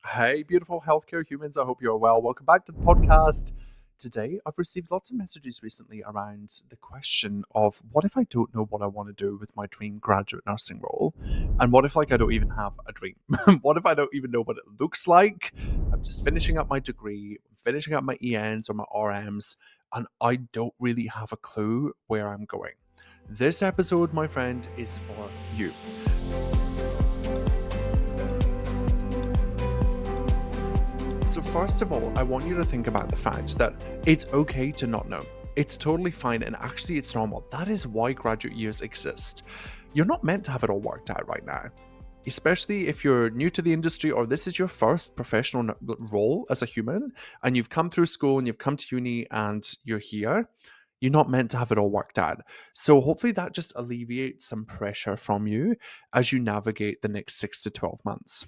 Hey, beautiful healthcare humans. I hope you're well. Welcome back to the podcast. Today, I've received lots of messages recently around the question of what if I don't know what I want to do with my dream graduate nursing role? And what if, I don't even have a dream? What if I don't even know what it looks like? I'm just finishing up my degree, finishing up my ENs or my RMs, and I don't really have a clue where I'm going. This episode, my friend, is for you. So, first of all, I want you to think about the fact that it's okay to not know. It's totally fine, and actually, it's normal. That is why graduate years exist. You're not meant to have it all worked out right now, especially if you're new to the industry or this is your first professional role as a human and you've come through school and you've come to uni and you're here. You're not meant to have it all worked out. So, hopefully, that just alleviates some pressure from you as you navigate the next 6 to 12 months.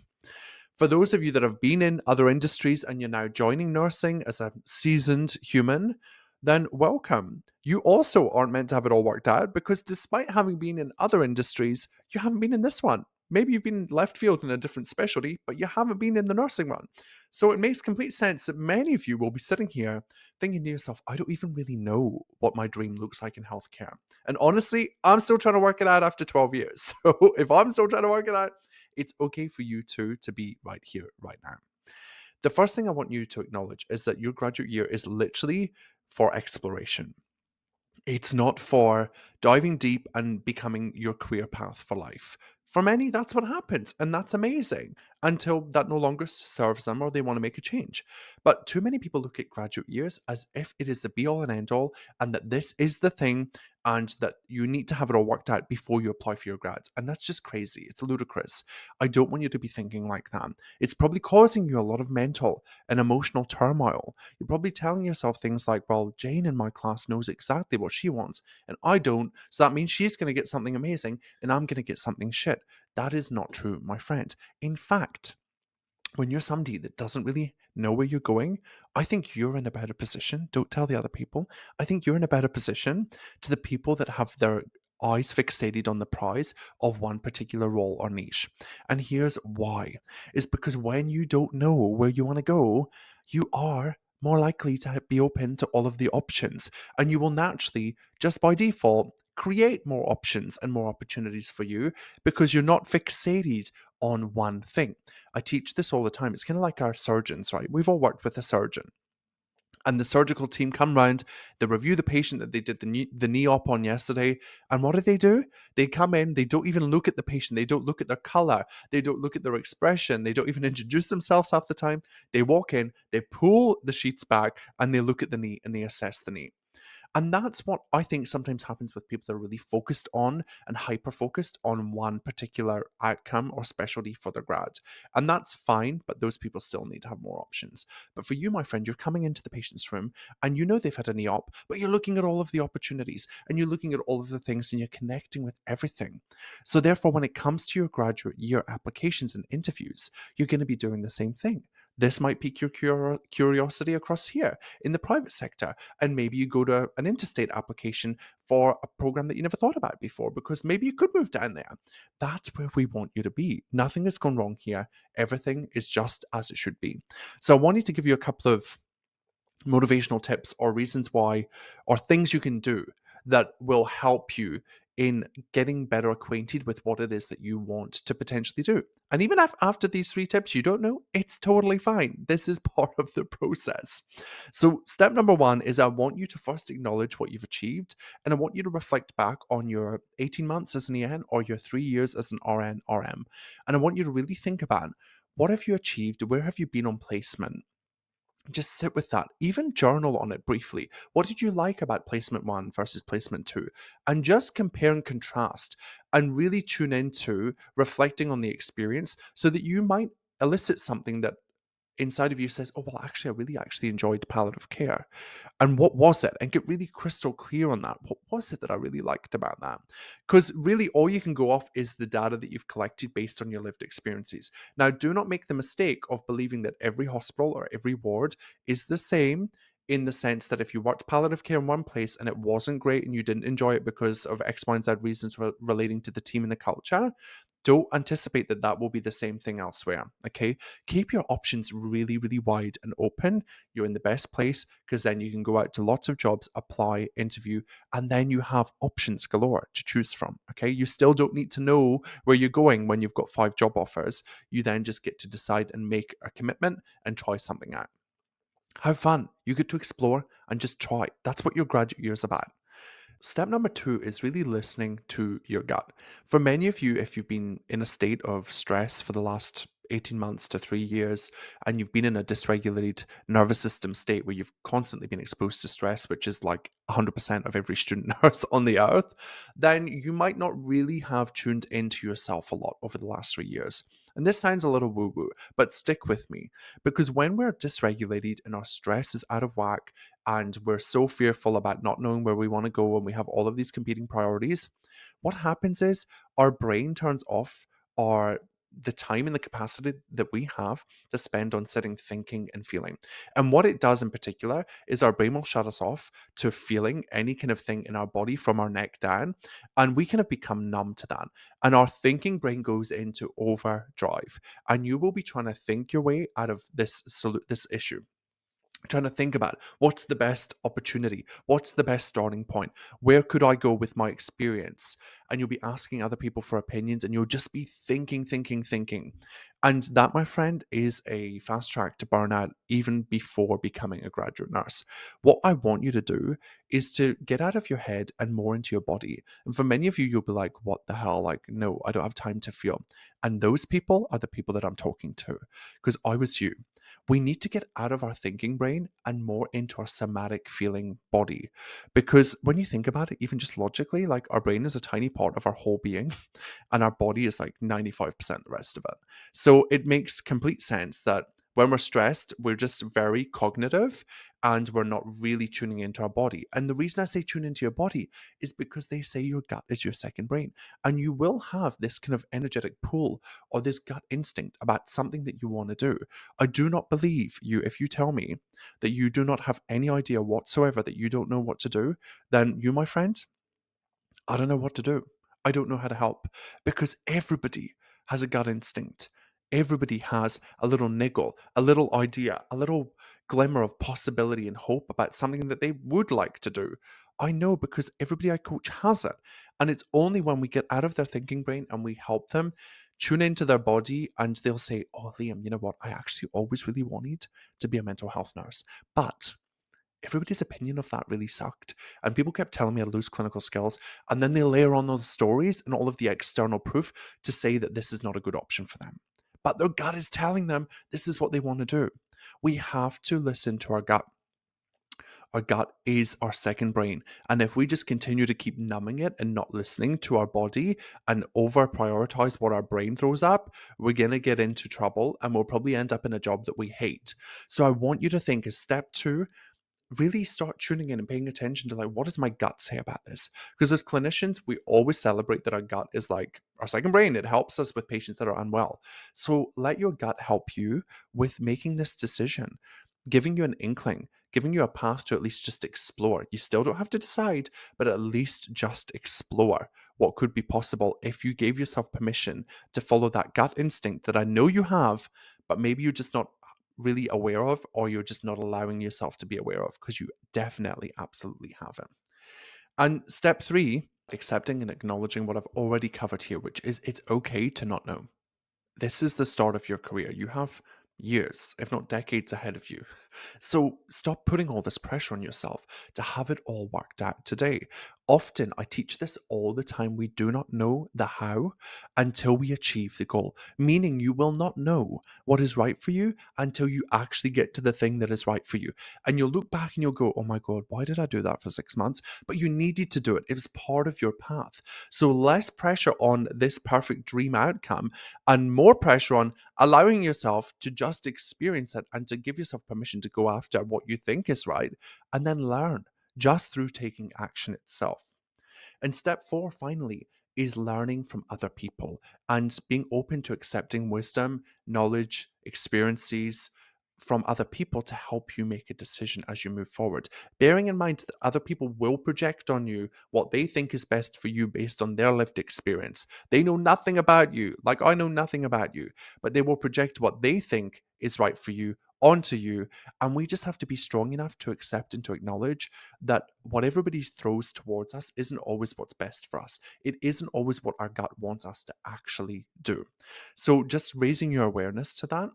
For those of you that have been in other industries and you're now joining nursing as a seasoned human, then welcome. You also aren't meant to have it all worked out because despite having been in other industries, you haven't been in this one. Maybe you've been left field in a different specialty, but you haven't been in the nursing one. So it makes complete sense that many of you will be sitting here thinking to yourself, I don't even really know what my dream looks like in healthcare. And honestly, I'm still trying to work it out after 12 years. So if I'm still trying to work it out, it's okay for you too to be right here, right now. The first thing I want you to acknowledge is that your graduate year is literally for exploration. It's not for diving deep and becoming your career path for life. For many, that's what happens, and that's amazing until that no longer serves them or they want to make a change. But too many people look at graduate years as if it is the be all and end all, and that this is the thing, and that you need to have it all worked out before you apply for your grads. And that's just crazy. It's ludicrous. I don't want you to be thinking like that. It's probably causing you a lot of mental and emotional turmoil. You're probably telling yourself things like, well, Jane in my class knows exactly what she wants, and I don't. So that means she's going to get something amazing, and I'm going to get something shit. That is not true, my friend. In fact, when you're somebody that doesn't really know where you're going, I think you're in a better position. Don't tell the other people. I think you're in a better position to the people that have their eyes fixated on the prize of one particular role or niche. And here's why. Is because when you don't know where you want to go, you are more likely to be open to all of the options. And you will naturally, just by default, create more options and more opportunities for you because you're not fixated on one thing. I teach this all the time. It's kind of like our surgeons, right? We've all worked with a surgeon. And the surgical team come round, they review the patient that they did the knee op on yesterday. And what do? They come in, they don't even look at the patient, they don't look at their color, they don't look at their expression, they don't even introduce themselves half the time. They walk in, they pull the sheets back, and they look at the knee and they assess the knee. And that's what I think sometimes happens with people that are really focused on and hyper focused on one particular outcome or specialty for their grad. And that's fine, but those people still need to have more options. But for you, my friend, you're coming into the patient's room and you know they've had an e-op, but you're looking at all of the opportunities and you're looking at all of the things and you're connecting with everything. So therefore, when it comes to your graduate year applications and interviews, you're going to be doing the same thing. This might pique your curiosity across here in the private sector, and maybe you go to an interstate application for a program that you never thought about before because maybe you could move down there. That's where we want you to be. Nothing has gone wrong here. Everything is just as it should be. So I wanted to give you a couple of motivational tips or reasons why or things you can do that will help you in getting better acquainted with what it is that you want to potentially do. And even if after these 3 tips you don't know, it's totally fine. This is part of the process. So, step number 1 is I want you to first acknowledge what you've achieved, and I want you to reflect back on your 18 months as an EN or your 3 years as an RN, RM. And I want you to really think about what have you achieved? Where have you been on placement? Just sit with that. Even journal on it briefly. What did you like about placement 1 versus placement 2? And just compare and contrast and really tune into reflecting on the experience so that you might elicit something that inside of you says, oh, well, actually, I really actually enjoyed palliative care. And what was it? And get really crystal clear on that. What was it that I really liked about that? Because really, all you can go off is the data that you've collected based on your lived experiences. Now, do not make the mistake of believing that every hospital or every ward is the same. in the sense that if you worked palliative care in one place and it wasn't great and you didn't enjoy it because of X, Y, and Z reasons relating to the team and the culture, don't anticipate that that will be the same thing elsewhere. Okay. Keep your options really, really wide and open. You're in the best place because then you can go out to lots of jobs, apply, interview, and then you have options galore to choose from. Okay. You still don't need to know where you're going when you've got 5 job offers. You then just get to decide and make a commitment and try something out. Have fun. You get to explore and just try. That's what your graduate year is about. Step number 2 is really listening to your gut. For many of you, if you've been in a state of stress for the last 18 months to 3 years, and you've been in a dysregulated nervous system state where you've constantly been exposed to stress, which is like 100% of every student nurse on the earth, then you might not really have tuned into yourself a lot over the last 3 years. And this sounds a little woo woo, but stick with me because when we're dysregulated and our stress is out of whack, and we're so fearful about not knowing where we want to go and we have all of these competing priorities, what happens is our brain turns off our the time and the capacity that we have to spend on sitting thinking and feeling. And what it does in particular is our brain will shut us off to feeling any kind of thing in our body from our neck down, and we kind of become numb to that. And our thinking brain goes into overdrive, and you will be trying to think your way out of this issue, trying to think about what's the best opportunity, what's the best starting point, where could I go with my experience, and you'll be asking other people for opinions, and you'll just be thinking, and that, my friend, is a fast track to burnout even before becoming a graduate nurse. What I want you to do is to get out of your head and more into your body. And for many of you, you'll be like, what the hell, like, no, I don't have time to feel. And those people are the people that I'm talking to, because I was you. We need to get out of our thinking brain and more into our somatic feeling body. Because when you think about it, even just logically, like our brain is a tiny part of our whole being, and our body is like 95% the rest of it. So it makes complete sense that when we're stressed, we're just very cognitive and we're not really tuning into our body. And the reason I say tune into your body is because they say your gut is your second brain. And you will have this kind of energetic pull or this gut instinct about something that you want to do. I do not believe you if you tell me that you do not have any idea whatsoever, that you don't know what to do, then you, my friend, I don't know what to do. I don't know how to help because everybody has a gut instinct. Everybody has a little niggle, a little idea, a little glimmer of possibility and hope about something that they would like to do. I know because everybody I coach has it. And it's only when we get out of their thinking brain and we help them tune into their body and they'll say, oh, Liam, you know what? I actually always really wanted to be a mental health nurse. But everybody's opinion of that really sucked. And people kept telling me I lose clinical skills. And then they layer on those stories and all of the external proof to say that this is not a good option for them. But their gut is telling them this is what they want to do. We have to listen to our gut. Our gut is our second brain. And if we just continue to keep numbing it and not listening to our body and over prioritize what our brain throws up, we're going to get into trouble and we'll probably end up in a job that we hate. So I want you to think as step 2, really start tuning in and paying attention to like, what does my gut say about this? Because as clinicians, we always celebrate that our gut is like our second brain. It helps us with patients that are unwell. So let your gut help you with making this decision, giving you an inkling, giving you a path to at least just explore. You still don't have to decide, but at least just explore what could be possible if you gave yourself permission to follow that gut instinct that I know you have, but maybe you're just not really aware of, or you're just not allowing yourself to be aware of, because you definitely absolutely have it. And step 3, accepting and acknowledging what I've already covered here, which is it's okay to not know. This is the start of your career. You have years, if not decades ahead of you. So stop putting all this pressure on yourself to have it all worked out today. Often, I teach this all the time. We do not know the how until we achieve the goal, meaning you will not know what is right for you until you actually get to the thing that is right for you. And you'll look back and you'll go, oh my God, why did I do that for 6 months? But you needed to do it. It was part of your path. So less pressure on this perfect dream outcome and more pressure on allowing yourself to just experience it and to give yourself permission to go after what you think is right and then learn just through taking action itself. And step 4, finally, is learning from other people and being open to accepting wisdom, knowledge, experiences from other people to help you make a decision as you move forward. Bearing in mind that other people will project on you what they think is best for you based on their lived experience. They know nothing about you, like I know nothing about you, but they will project what they think is right for you onto you. And we just have to be strong enough to accept and to acknowledge that what everybody throws towards us isn't always what's best for us. It isn't always what our gut wants us to actually do. So just raising your awareness to that,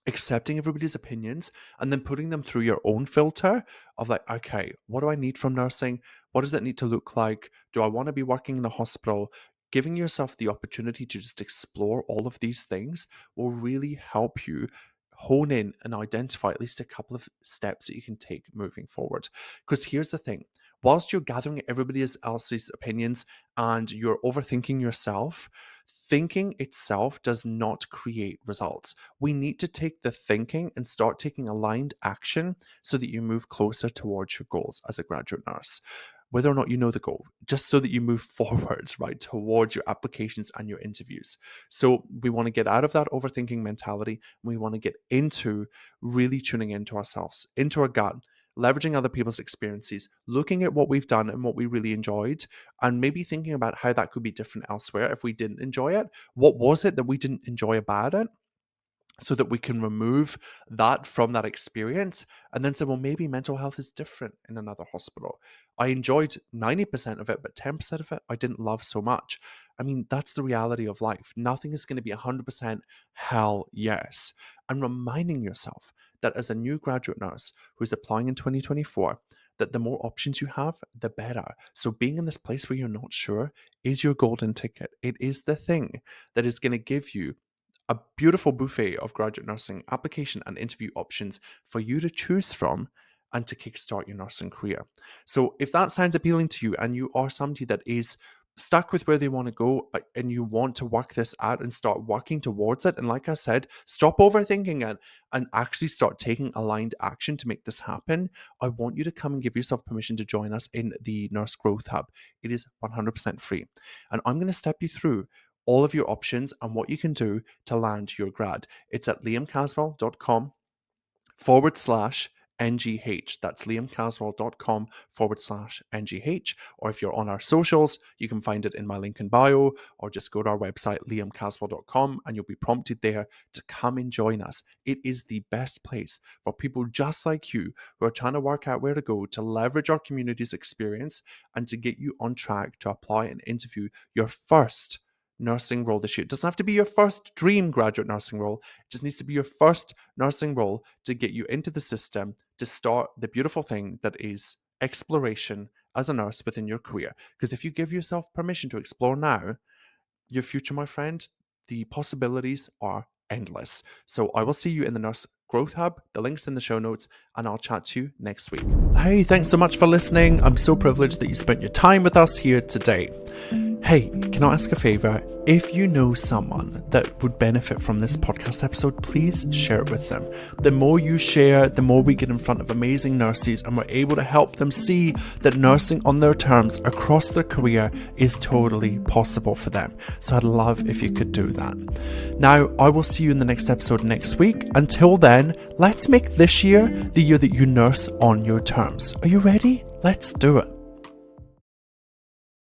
accepting everybody's opinions, and then putting them through your own filter of like, okay, what do I need from nursing? What does that need to look like? Do I want to be working in a hospital? Giving yourself the opportunity to just explore all of these things will really help you hone in and identify at least a couple of steps that you can take moving forward. Because here's the thing, whilst you're gathering everybody else's opinions and you're overthinking yourself, thinking itself does not create results. We need to take the thinking and start taking aligned action so that you move closer towards your goals as a graduate nurse. Whether or not you know the goal, just so that you move forward, right, towards your applications and your interviews. So we want to get out of that overthinking mentality. And we want to get into really tuning into ourselves, into our gut, leveraging other people's experiences, looking at what we've done and what we really enjoyed, and maybe thinking about how that could be different elsewhere if we didn't enjoy it. What was it that we didn't enjoy about it? So that we can remove that from that experience and then say, well, maybe mental health is different in another hospital. I enjoyed 90% of it, but 10% of it I didn't love so much. I mean, that's the reality of life. Nothing is going to be 100% hell yes. And reminding yourself that as a new graduate nurse who's applying in 2024, that the more options you have, the better. So being in this place where you're not sure is your golden ticket. It is the thing that is going to give you a beautiful buffet of graduate nursing application and interview options for you to choose from and to kickstart your nursing career. So if that sounds appealing to you and you are somebody that is stuck with where they want to go and you want to work this out and start working towards it, and like I said, stop overthinking it and actually start taking aligned action to make this happen, I want you to come and give yourself permission to join us in the Nurse Growth Hub. It is 100% free. And I'm going to step you through all of your options and what you can do to land your grad. It's at liamcaswell.com/NGH. That's liamcaswell.com/NGH. Or if you're on our socials, you can find it in my link in bio, or just go to our website, liamcaswell.com, and you'll be prompted there to come and join us. It is the best place for people just like you who are trying to work out where to go, to leverage our community's experience, and to get you on track to apply and interview your first nursing role this year. It doesn't have to be your first dream graduate nursing role. It just needs to be your first nursing role to get you into the system to start the beautiful thing that is exploration as a nurse within your career. Because if you give yourself permission to explore now, your future, my friend, the possibilities are endless. So I will see you in the Nurse Growth Hub. The link's in the show notes, and I'll chat to you next week. Hey, thanks so much for listening. I'm so privileged that you spent your time with us here today. Hey, can I ask a favor? If you know someone that would benefit from this podcast episode, please share it with them. The more you share, the more we get in front of amazing nurses and we're able to help them see that nursing on their terms across their career is totally possible for them. So I'd love if you could do that. Now, I will see you in the next episode next week. Until then, let's make this year the year that you nurse on your terms. Are you ready? Let's do it.